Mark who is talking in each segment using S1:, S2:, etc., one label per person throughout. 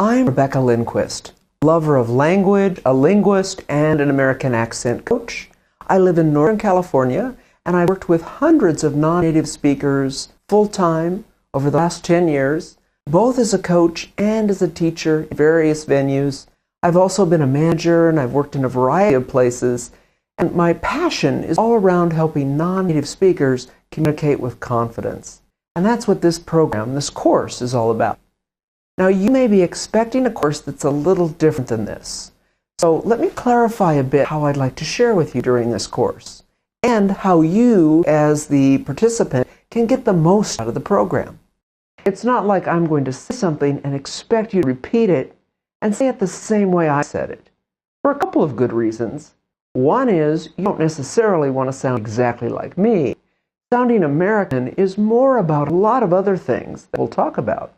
S1: I'm Rebecca Lindquist, lover of language, a linguist, and an American accent coach. I live in Northern California, and I've worked with hundreds of non-native speakers full-time over the last 10 years, both as a coach and as a teacher in various venues. I've also been a manager, and I've worked in a variety of places, and my passion is all around helping non-native speakers communicate with confidence. And that's what this program, this course, is all about. Now, you may be expecting a course that's a little different than this. So let me clarify a bit how I'd like to share with you during this course, and how you, as the participant, can get the most out of the program. It's not like I'm going to say something and expect you to repeat it and say it the same way I said it, for a couple of good reasons. One is, you don't necessarily want to sound exactly like me. Sounding American is more about a lot of other things that we'll talk about.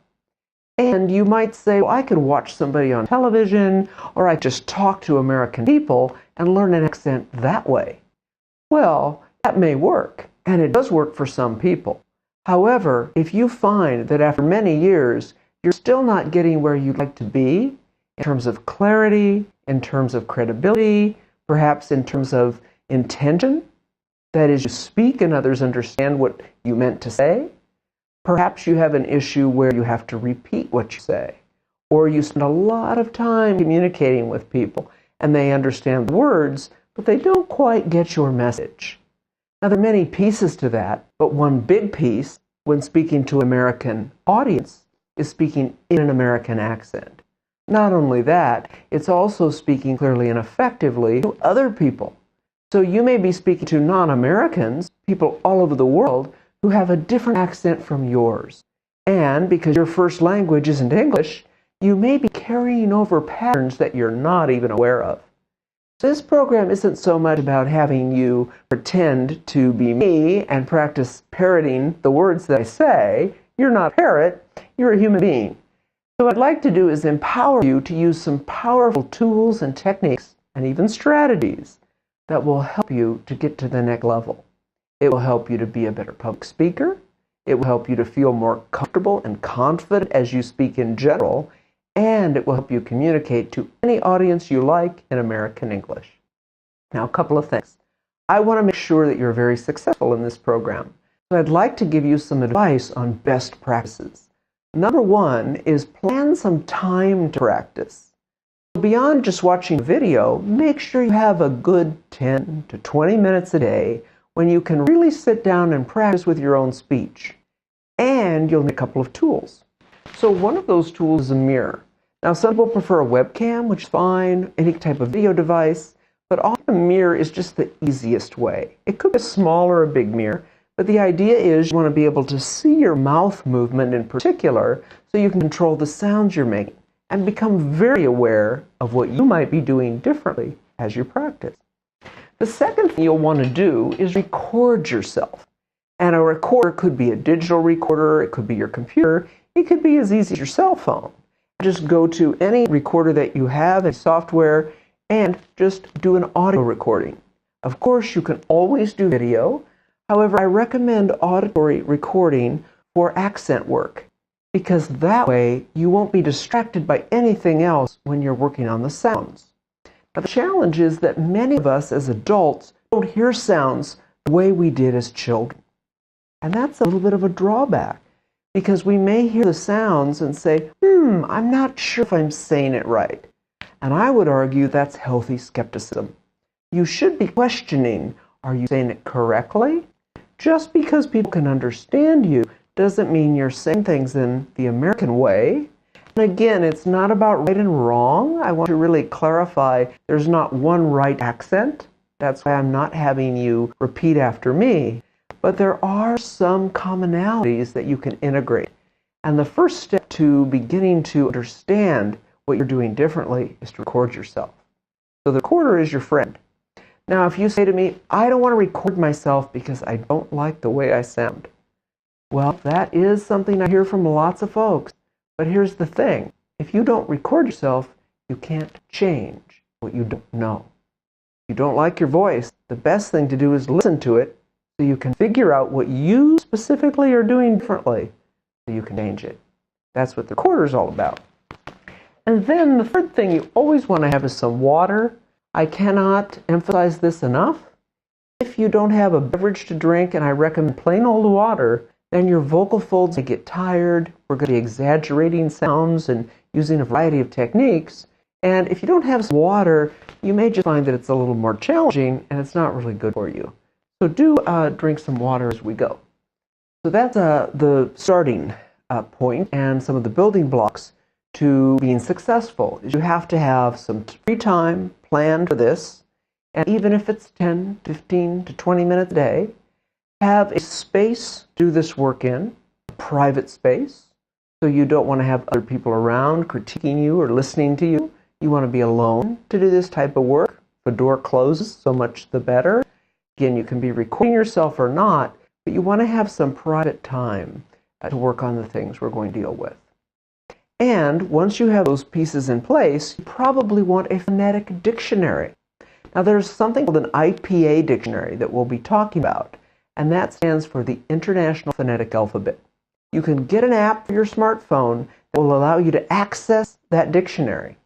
S1: And you might say, well, I could watch somebody on television, or I just talk to American people and learn an accent that way. Well, that may work, and it does work for some people. However, if you find that after many years, you're still not getting where you'd like to be, in terms of clarity, in terms of credibility, perhaps in terms of intention, that is, you speak and others understand what you meant to say, perhaps you have an issue where you have to repeat what you say, or you spend a lot of time communicating with people and they understand the words, but they don't quite get your message. Now, there are many pieces to that, but one big piece when speaking to an American audience is speaking in an American accent. Not only that, it's also speaking clearly and effectively to other people. So you may be speaking to non-Americans, people all over the world, who have a different accent from yours. And because your first language isn't English, you may be carrying over patterns that you're not even aware of. So this program isn't so much about having you pretend to be me and practice parroting the words that I say. You're not a parrot, you're a human being. So what I'd like to do is empower you to use some powerful tools and techniques and even strategies that will help you to get to the next level. It will help you to be a better public speaker. It will help you to feel more comfortable and confident as you speak in general. And it will help you communicate to any audience you like in American English. Now, a couple of things. I want to make sure that you're very successful in this program. So I'd like to give you some advice on best practices. Number one is plan some time to practice. Beyond just watching a video, make sure you have a good 10 to 20 minutes a day when you can really sit down and practice with your own speech. And you'll need a couple of tools. So one of those tools is a mirror. Now, some people prefer a webcam, which is fine, any type of video device, but often a mirror is just the easiest way. It could be a small or a big mirror, but the idea is you want to be able to see your mouth movement in particular so you can control the sounds you're making and become very aware of what you might be doing differently as you practice. The second thing you'll want to do is record yourself. And a recorder could be a digital recorder, it could be your computer, it could be as easy as your cell phone. Just go to any recorder that you have, a software, and just do an audio recording. Of course, you can always do video. However, I recommend auditory recording for accent work, because that way you won't be distracted by anything else when you're working on the sounds. Now, the challenge is that many of us as adults don't hear sounds the way we did as children. And that's a little bit of a drawback, because we may hear the sounds and say, I'm not sure if I'm saying it right. And I would argue that's healthy skepticism. You should be questioning, are you saying it correctly? Just because people can understand you doesn't mean you're saying things in the American way. And again, it's not about right and wrong. I want to really clarify there's not one right accent. That's why I'm not having you repeat after me. But there are some commonalities that you can integrate. And the first step to beginning to understand what you're doing differently is to record yourself. So the recorder is your friend. Now, if you say to me, I don't want to record myself because I don't like the way I sound. Well, that is something I hear from lots of folks. But here's the thing. If you don't record yourself, you can't change what you don't know. If you don't like your voice, the best thing to do is listen to it so you can figure out what you specifically are doing differently so you can change it. That's what the recorder is all about. And then the third thing you always want to have is some water. I cannot emphasize this enough. If you don't have a beverage to drink, and I recommend plain old water, then your vocal folds may get tired. We're going to be exaggerating sounds and using a variety of techniques. And if you don't have some water, you may just find that it's a little more challenging and it's not really good for you. So do drink some water as we go. So that's the starting point and some of the building blocks to being successful. You have to have some free time planned for this. And even if it's 10, 15 to 20 minutes a day, have a space to do this work in, a private space. So you don't want to have other people around critiquing you or listening to you. You want to be alone to do this type of work. If the door closes, so much the better. Again, you can be recording yourself or not, but you want to have some private time to work on the things we're going to deal with. And once you have those pieces in place, you probably want a phonetic dictionary. Now there's something called an IPA dictionary that we'll be talking about, and that stands for the International Phonetic Alphabet. You can get an app for your smartphone that will allow you to access that dictionary.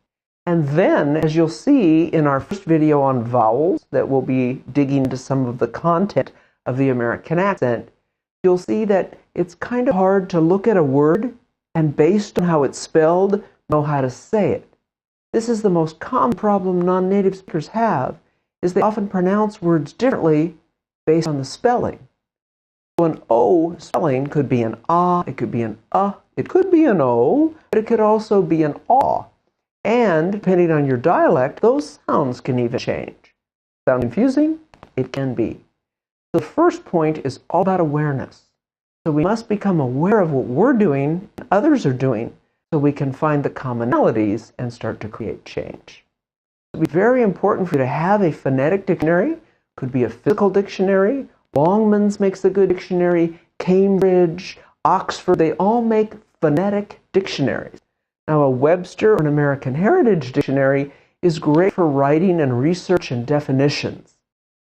S1: And then, as you'll see in our first video on vowels, that will be digging into some of the content of the American accent, you'll see that it's kind of hard to look at a word and based on how it's spelled, know how to say it. This is the most common problem non-native speakers have, is they often pronounce words differently based on the spelling. So an O spelling could be an ah, it could be an it could be an O, but it could also be an aw. And depending on your dialect, those sounds can even change. Sound confusing? It can be. The first point is all about awareness. So we must become aware of what we're doing and others are doing so we can find the commonalities and start to create change. It would be very important for you to have a phonetic dictionary. Could be a physical dictionary. Longman's makes a good dictionary. Cambridge, Oxford, they all make phonetic dictionaries. Now, a Webster or an American Heritage Dictionary is great for writing and research and definitions,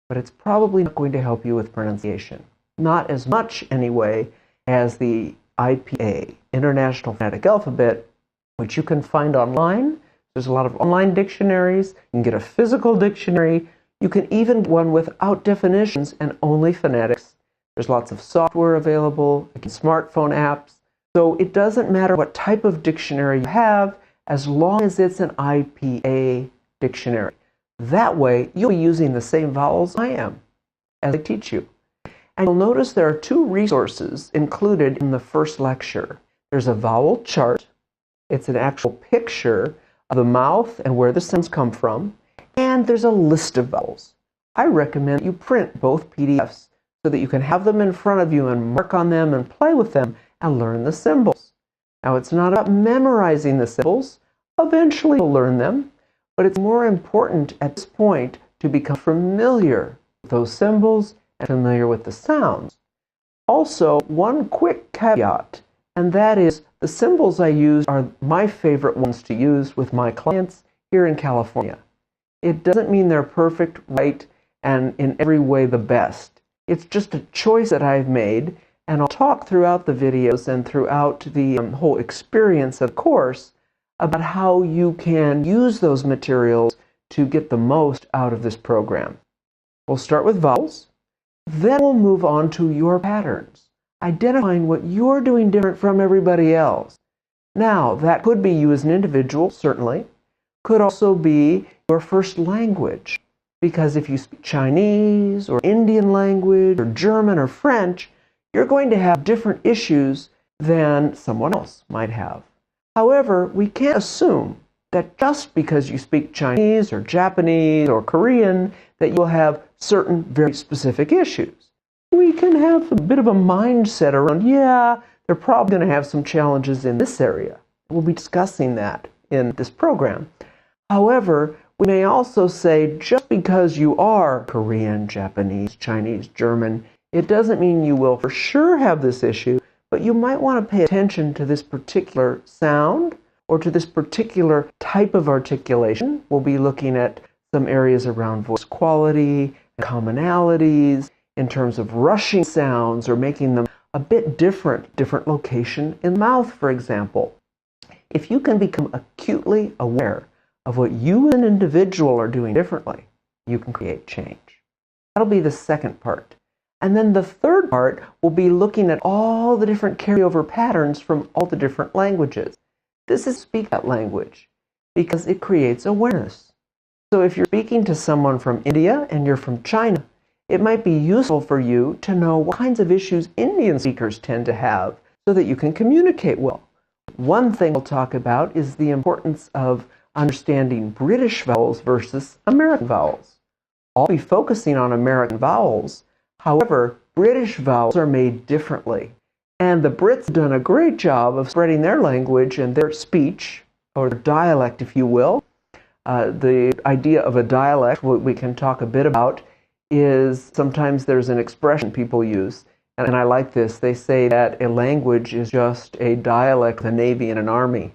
S1: but it's probably not going to help you with pronunciation. Not as much, anyway, as the IPA, International Phonetic Alphabet, which you can find online. There's a lot of online dictionaries. You can get a physical dictionary. You can even get one without definitions and only phonetics. There's lots of software available, smartphone apps. So it doesn't matter what type of dictionary you have, as long as it's an IPA dictionary. That way, you'll be using the same vowels I am as I teach you. And you'll notice there are two resources included in the first lecture. There's a vowel chart. It's an actual picture of the mouth and where the sounds come from. And there's a list of vowels. I recommend you print both PDFs so that you can have them in front of you and mark on them and play with them and learn the symbols. Now, it's not about memorizing the symbols. Eventually you'll learn them, but it's more important at this point to become familiar with those symbols and familiar with the sounds. Also, one quick caveat, and that is the symbols I use are my favorite ones to use with my clients here in California. It doesn't mean they're perfect, right, and in every way the best. It's just a choice that I've made, and I'll talk throughout the videos and throughout the whole experience of the course about how you can use those materials to get the most out of this program. We'll start with vowels, then we'll move on to your patterns, identifying what you're doing different from everybody else. Now, that could be you as an individual, certainly. Could also be your first language, because if you speak Chinese or Indian language or German or French, you're going to have different issues than someone else might have. However, we can't assume that just because you speak Chinese or Japanese or Korean that you'll have certain very specific issues. We can have a bit of a mindset around, yeah, they're probably going to have some challenges in this area. We'll be discussing that in this program. However, we may also say just because you are Korean, Japanese, Chinese, German, it doesn't mean you will for sure have this issue, but you might want to pay attention to this particular sound or to this particular type of articulation. We'll be looking at some areas around voice quality, commonalities, in terms of rushing sounds or making them a bit different location in the mouth, for example. If you can become acutely aware of what you as an individual are doing differently, you can create change. That'll be the second part. And then the third part will be looking at all the different carryover patterns from all the different languages. This is speak that language because it creates awareness. So if you're speaking to someone from India and you're from China, it might be useful for you to know what kinds of issues Indian speakers tend to have so that you can communicate well. One thing we'll talk about is the importance of understanding British vowels versus American vowels. I'll be focusing on American vowels. However, British vowels are made differently. And the Brits have done a great job of spreading their language and their speech, or dialect, if you will. The idea of a dialect, what we can talk a bit about, is sometimes there's an expression people use, and I like this. They say that a language is just a dialect of the Navy and an Army,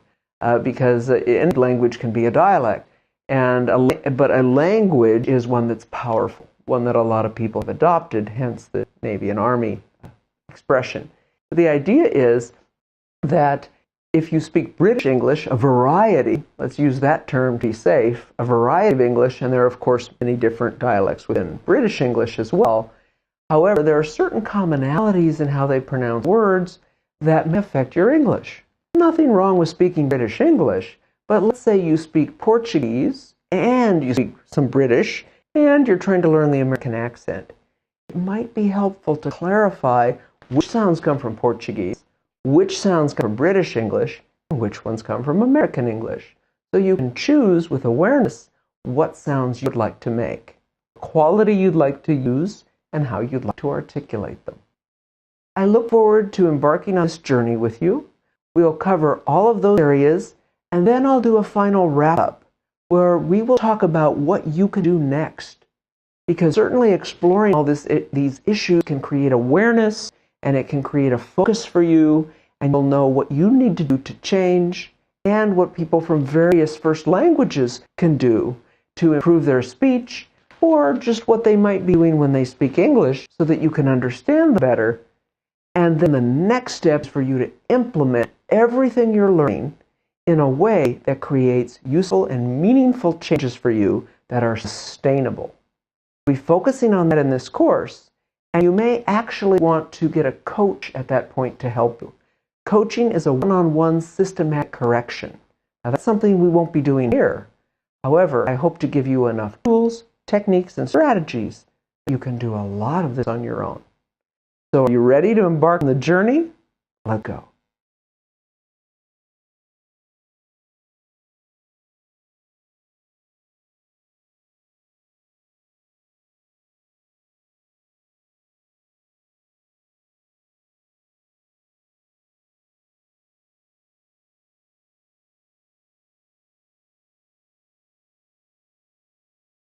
S1: because any language can be a dialect, but a language is one that's powerful, one that a lot of people have adopted, hence the Navy and Army expression. But the idea is that if you speak British English, a variety, let's use that term to be safe, a variety of English, and there are of course many different dialects within British English as well. However, there are certain commonalities in how they pronounce words that may affect your English. Nothing wrong with speaking British English, but let's say you speak Portuguese and you speak some British and you're trying to learn the American accent. It might be helpful to clarify which sounds come from Portuguese, which sounds come from British English, and which ones come from American English. So you can choose with awareness what sounds you'd like to make, the quality you'd like to use, and how you'd like to articulate them. I look forward to embarking on this journey with you. We'll cover all of those areas, and then I'll do a final wrap-up where we will talk about what you can do next. Because certainly exploring all these issues can create awareness, and it can create a focus for you, and you'll know what you need to do to change, and what people from various first languages can do to improve their speech, or just what they might be doing when they speak English so that you can understand them better. And then the next step is for you to implement everything you're learning in a way that creates useful and meaningful changes for you that are sustainable. We'll be focusing on that in this course, and you may actually want to get a coach at that point to help you. Coaching is a one-on-one systematic correction. Now that's something we won't be doing here. However, I hope to give you enough tools, techniques, and strategies that you can do a lot of this on your own. So are you ready to embark on the journey? Let's go.